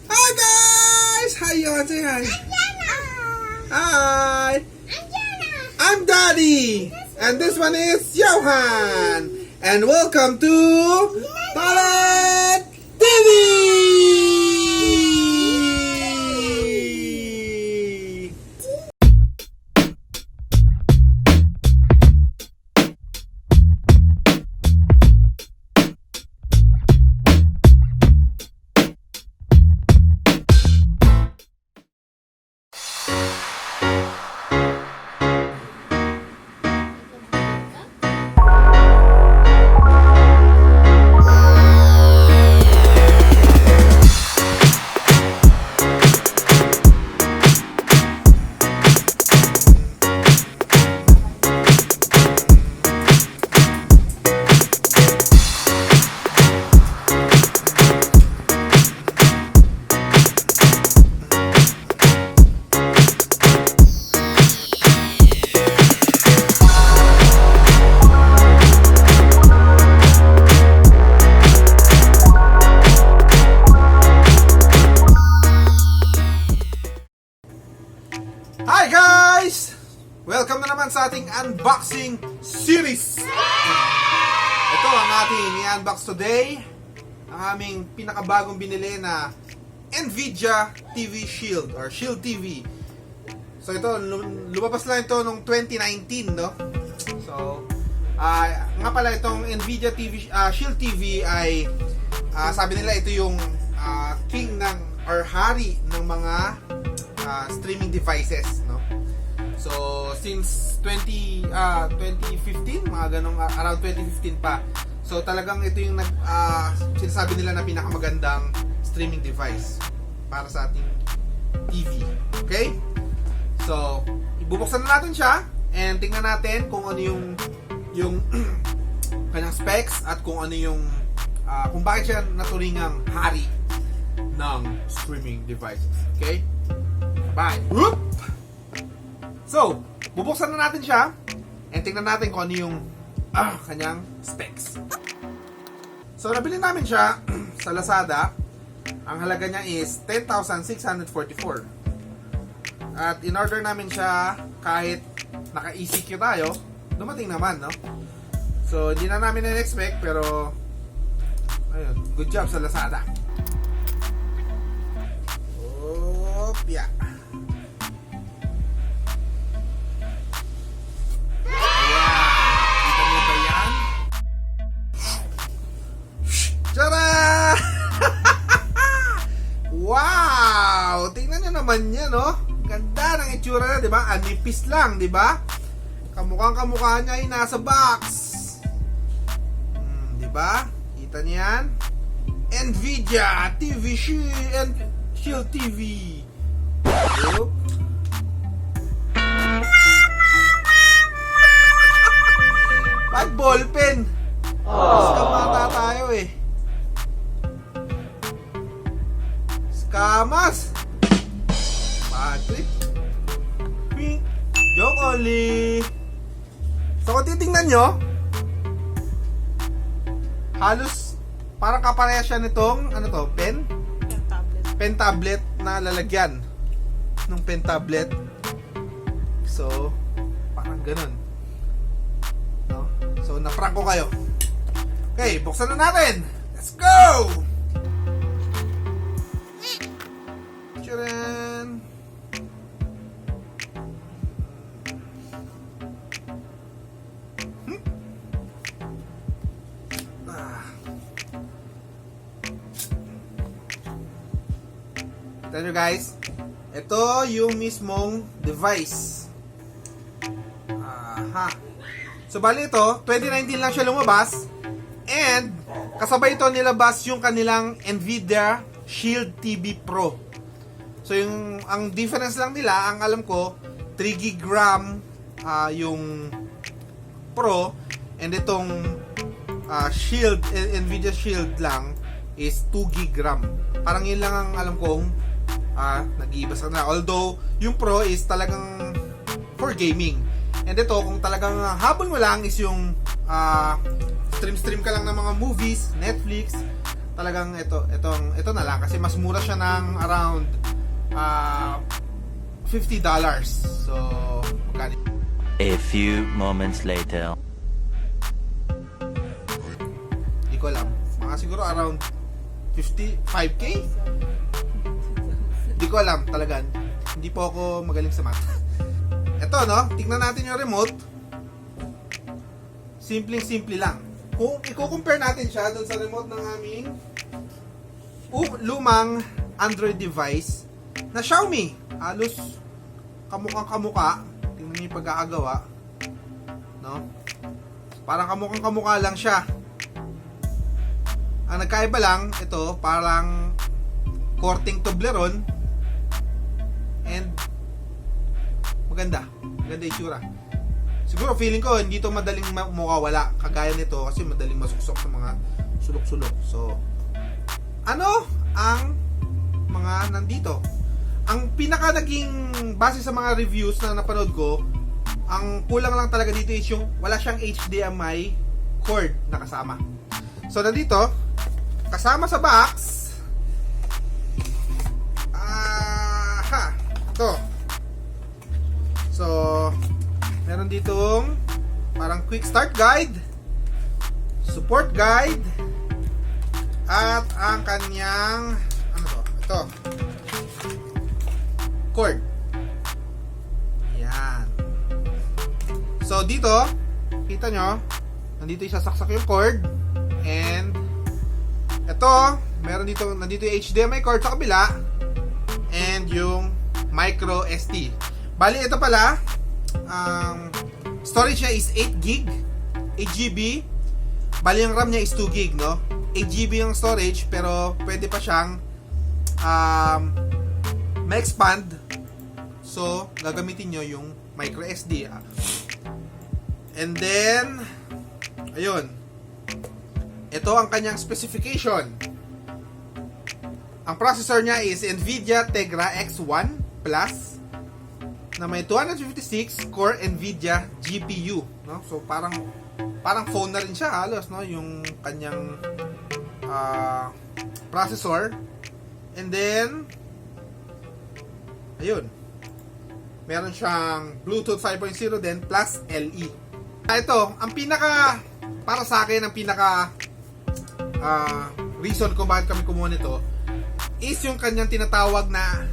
Hi guys! How you doing? Say hi. Hi! I'm Daddy! And this one is Johan! And welcome to Tolentv! Hi guys! Welcome na naman sa ating unboxing series. Ito ang ating i-unbox today. Ang aming pinakabagong binili na Nvidia TV Shield or Shield TV. So ito, lumabas lang ito noong 2019, no? So, nga pala itong Nvidia TV, Shield TV ay sabi nila ito yung king ng or hari ng mga streaming devices, no? So since 2015, mga ganong around 2015 pa. So talagang ito yung sinasabi nila na pinakamagandang streaming device para sa ating TV. Okay? So ibubuksan na natin siya and tingnan natin kung ano yung kanyang specs at kung ano yung kung bakit siya naturingang hari ng streaming devices. Okay? Bye! Whoop! So, bubuksan na natin siya and tingnan natin kung ano yung kanyang specs. So, nabili namin siya sa Lazada. Ang halaga niya is 10,644. At in-order namin siya kahit naka-ECQ tayo, dumating naman, no? So, hindi na namin na-expect pero ayun, good job sa Lazada. Yeah. Kita niyo ba yan? Tara! Wow! Tingnan niyo naman yan, no? Ganda ng itsura na, di ba? Anipis lang, di ba? Kamukha niya ay nasa box. Di ba? Kita niyo yan? Nvidia TV Shield TV. Pag ballpen. Scam ata tayo eh. Scamas. Patrick. Pink. Joke only. So kung titingnan nyo, halos parang kapareha siya nitong ano to, pen tablet na lalagyan ng pen tablet. So parang ganun, no? So na-prank ko kayo. Okay, buksan na natin. Let's go! Tcharan! Kita nyo guys, ito yung mismong device. So bali ito, 2019 lang siya lumabas. And kasabay ito nilabas yung kanilang Nvidia Shield TV Pro. So ang difference lang nila, ang alam ko, 3GB RAM yung Pro. And itong Shield, Nvidia Shield lang is 2GB RAM. Parang yun lang ang alam kong nag-iiba sa kanila. Although yung Pro is talagang for gaming. And ito, kung talagang habol mo lang is yung stream ka lang ng mga movies, Netflix, talagang ito na lang kasi mas mura siya ng around $50. So, magkano? A few moments later. Hindi ko alam. Mga siguro around 55K? Hindi ko alam talaga. Hindi po ako magaling sa math. Ito, no? Tingnan natin yung remote. Simpleng-simple lang. Kung i-compare natin siya doon sa remote ng aming lumang Android device na Xiaomi. Halos kamukhang-kamukha. Tingnan niyo yung pagkakagawa. No? Parang kamukhang-kamukha lang siya. Ang nagkaiba lang, ito, parang korting Toblerone and maganda. Maganda itsura. Siguro feeling ko hindi to madaling mawawala kagaya nito kasi madaling masuksok sa mga sulok-sulok. So, ano ang mga nandito? Ang pinaka naging base sa mga reviews na napanood ko, ang kulang lang talaga dito is yung wala siyang HDMI cord na kasama. So, nandito, kasama sa box, ito. So, meron ditong parang quick start guide, support guide, at ang kanyang ito cord. Yan. So dito, kita nyo, nandito isasaksak yung cord, and ito, nandito yung HDMI cord sa kabila, and yung micro SD. Bali, ito pala, storage niya is 8GB. Bali, yung RAM niya is 2GB, no? 8GB yung storage, pero pwede pa siyang ma-expand. So, gagamitin nyo yung micro SD. And then, ayun. Ito ang kanyang specification. Ang processor niya is Nvidia Tegra X1 Plus na may 256 core Nvidia GPU, no? So parang phone na rin siya halos, no, yung kanyang processor. And then ayun, meron siyang Bluetooth 5.0 din plus LE. Ito, ang pinaka para sa akin, ang pinaka reason kung bakit kami kumuha nito is yung kanyang tinatawag na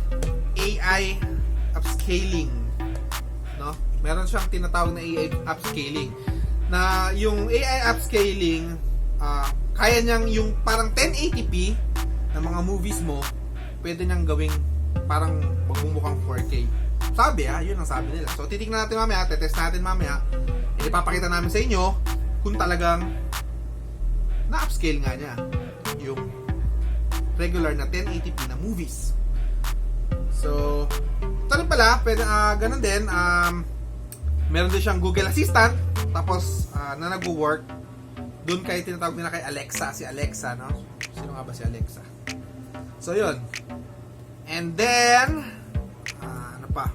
AI upscaling, no? Meron siyang tinatawag na AI upscaling. Na yung AI upscaling, kaya niyang yung parang 1080p na mga movies mo, pwede niyang gawing parang magmumukhang 4K. Sabi yun ang sabi nila. So titingnan natin mamaya, tetest natin mamaya. Ipapakita namin sa inyo kung talagang na-upscale nga niya yung regular na 1080p na movies. So, ito rin pala, ganun din, meron din siyang Google Assistant, tapos na nag-work doon kay tinatawag nila kay Alexa, si Alexa, no? Sino nga ba si Alexa? So, yun. And then, ano pa?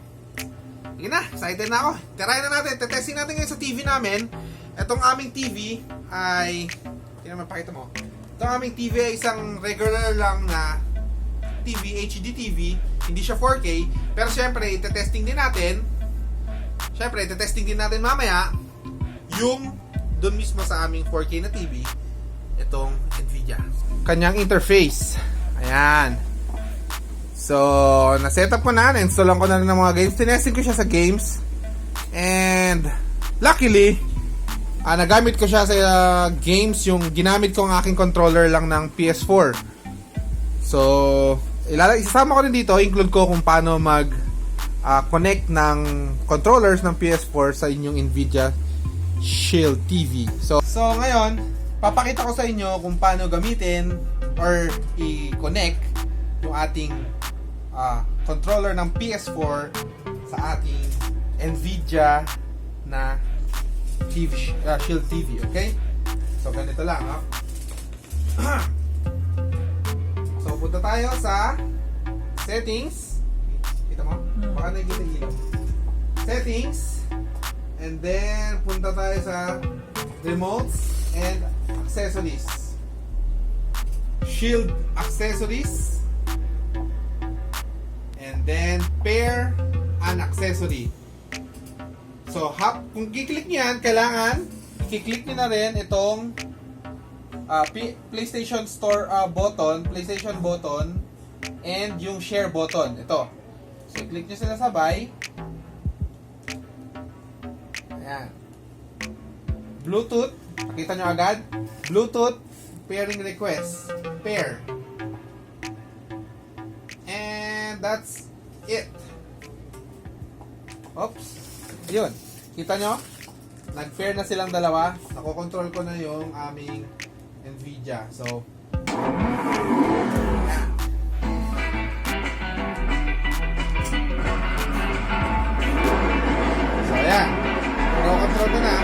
Sige na, excited na ako. Tirahin na natin, tetesting natin ngayon sa TV namin. Itong aming TV ay, tingnan mo, pakita mo. Itong aming TV ay isang regular lang na TV, HD TV. Hindi siya 4K. Pero syempre, itetesting din natin. Syempre, itetesting din natin mamaya yung doon mismo sa aming 4K na TV, itong Nvidia. Kanyang interface. Ayan. So, na-setup ko na. Na-installan ko na rin ng mga games. Tinesting ko siya sa games. And, luckily, nagamit ko siya sa games. Yung ginamit ko ang aking controller lang ng PS4. So, isasama ko rin dito, include ko kung paano connect ng controllers ng PS4 sa inyong Nvidia Shield TV. So ngayon, papakita ko sa inyo kung paano gamitin or i-connect yung ating controller ng PS4 sa ating Nvidia na TV, Shield TV, okay? So ganito lang, ha? So punta tayo sa settings. Kita mo? Baka nakikita ilaw. Settings. And then punta tayo sa remotes and accessories. shield accessories, and then pair an accessory. So, kung kiklik nyo yan, kailangan kiklik nyo na rin itong PlayStation Store button, PlayStation button, and yung share button. Ito. So, click nyo sila sabay. Ayan. Bluetooth. Nakita nyo agad. Bluetooth pairing request. Pair. And that's it. Oops. Yun. Kita nyo? Nag-pair na silang dalawa. Nakokontrol ko na yung aming Nvidia. So, ayan. Nakokontrol ko na.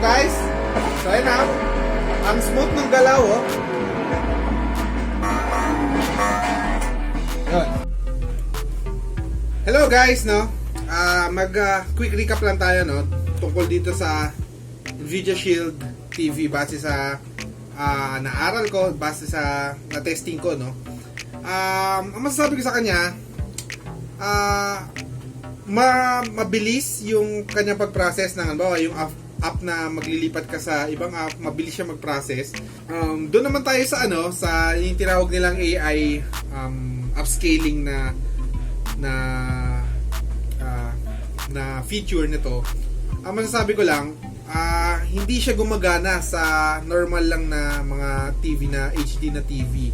Guys, so ayun na, ang smooth ng galaw, oh. Yun. Hello guys, no, quick recap lang tayo, no, tungkol dito sa Nvidia Shield TV base sa naaral ko, base sa na-testing ko, no. Ang masasabi ko sa kanya, mabilis yung kanyang pag-process ng, halimbawa, yung app na maglilipat ka sa ibang app, mabilis siya mag-process. Doon naman tayo sa sa yung tinawag nilang AI upscaling na feature nito. Ang masasabi ko lang, hindi siya gumagana sa normal lang na mga TV na HD na TV.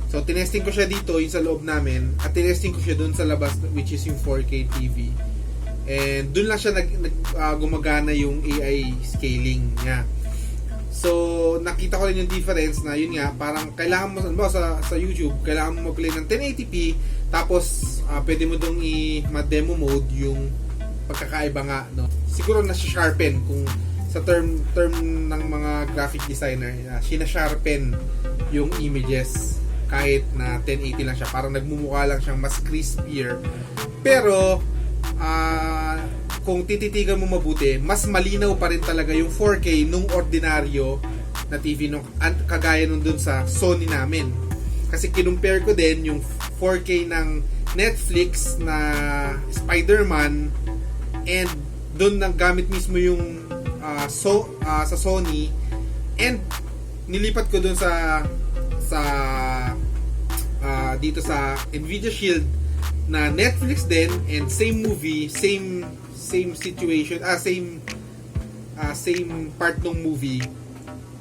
So tinesting ko siya dito, yung sa loob namin, at tinesting ko siya doon sa labas, which is yung 4K TV. And doon lang siya gumagana yung AI scaling niya. So, nakita ko rin yung difference na yun nga, parang kailangan mo sa YouTube, kailangan mo mag-play ng 1080p, tapos pwede mo dong i-demo mode yung pagkakaiba nga, no. Siguro na sharpen kung sa term ng mga graphic designer, sina-sharpen yung images kahit na 1080 lang siya, parang nagmumukha lang siyang mas crispier. Pero kung tititigan mo mabuti, mas malinaw pa rin talaga yung 4K nung ordinaryo na TV nung kagaya nung dun sa Sony namin. Kasi kinumpare ko din yung 4K ng Netflix na Spider-Man, and dun nang gamit mismo yung sa Sony, and nilipat ko dun sa dito sa Nvidia Shield na Netflix din, and same movie, same situation, same part ng movie.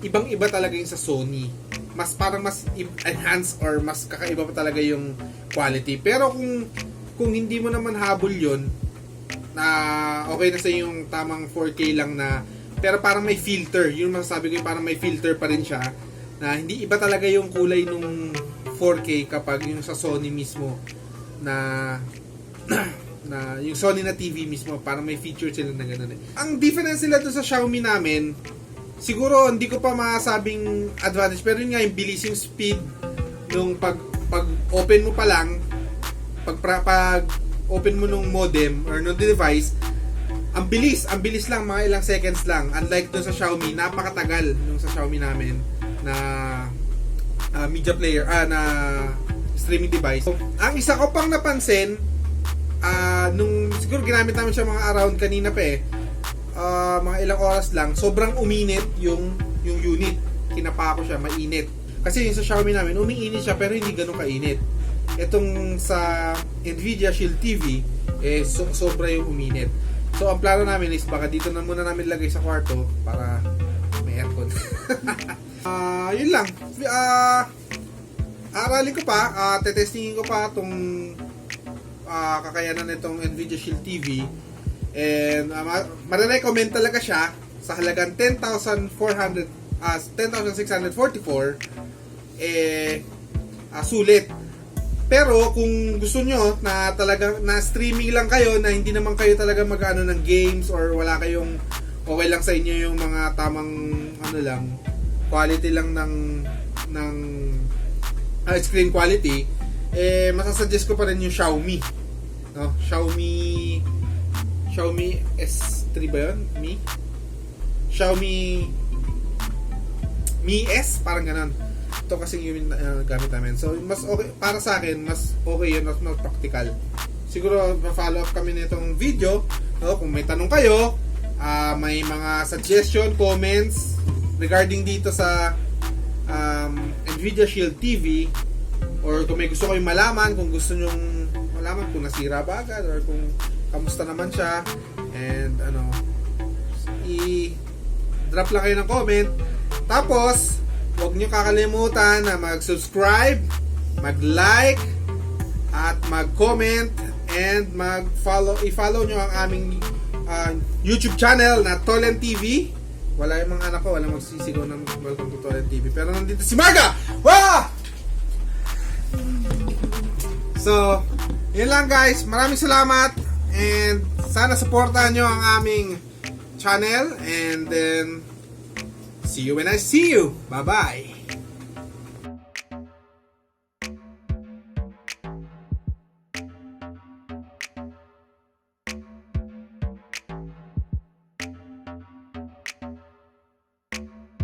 Ibang-iba talaga yung sa Sony. Parang mas enhanced or mas kakaiba pa talaga yung quality. Pero kung hindi mo naman habol yun, okay na sa yung tamang 4K lang na, pero parang may filter. Yun masasabi ko, yung parang may filter pa rin siya, na hindi iba talaga yung kulay nung 4K kapag yung sa Sony mismo na yung Sony na TV mismo, parang may feature sila na gano'n eh. Ang difference nila doon sa Xiaomi namin, siguro hindi ko pa masabing advantage, pero yun nga, yung bilis, yung speed nung pag open mo pa lang, pag open mo nung modem or nung device, ang bilis lang, mga ilang seconds lang. Unlike doon sa Xiaomi, napakatagal nung sa Xiaomi namin na media player, na streaming device. So, ang isa ko pang napansin, nung siguro ginamit namin siya mga around kanina pa mga ilang oras lang, sobrang uminit yung unit. Kinapa ko siya, mainit. Kasi yung sa Xiaomi namin, umiinit siya pero hindi ganun kainit. Itong sa Nvidia Shield TV, sobra yung uminit. So, ang plano namin is baka dito na muna namin lagay sa kwarto para may aircon. Yun lang. Aralin ko pa, tetestingin ko pa itong kakayanan nitong Nvidia Shield TV. And marirecommend talaga siya sa halagang 10,644. Sulit. Pero kung gusto nyo na talagang na streaming lang kayo, na hindi naman kayo talaga mag-ano ng games, or wala kayong okay lang sa inyo yung mga tamang quality lang ng screen quality, masasuggest ko pa rin yung Xiaomi, no? Xiaomi S3 ba yun? Xiaomi Mi S, parang ganun. Ito kasi yung gamit namin. So, mas okay, para sa akin, mas okay yun, mas practical. Siguro, pa-follow up kami nitong video. No? Kung may tanong kayo, may mga suggestion, comments regarding dito sa Nvidia Shield TV, or kung may gusto kayong malaman, kung gusto nyong malaman kung nasira ba agad, or kung kamusta naman siya, and i-drop lang kayo ng comment. Tapos, huwag nyo kakalimutan na mag-subscribe, mag-like, at mag-comment, and i-follow nyo ang aming YouTube channel na Tolentv. Wala yung mga anak ko, wala magsisigaw ng welcome to Tolentv. Pero nandito si Marga! Wow! So, yun lang guys. Maraming salamat. And sana supportahan nyo ang aming channel. And then, see you when I see you. Bye-bye.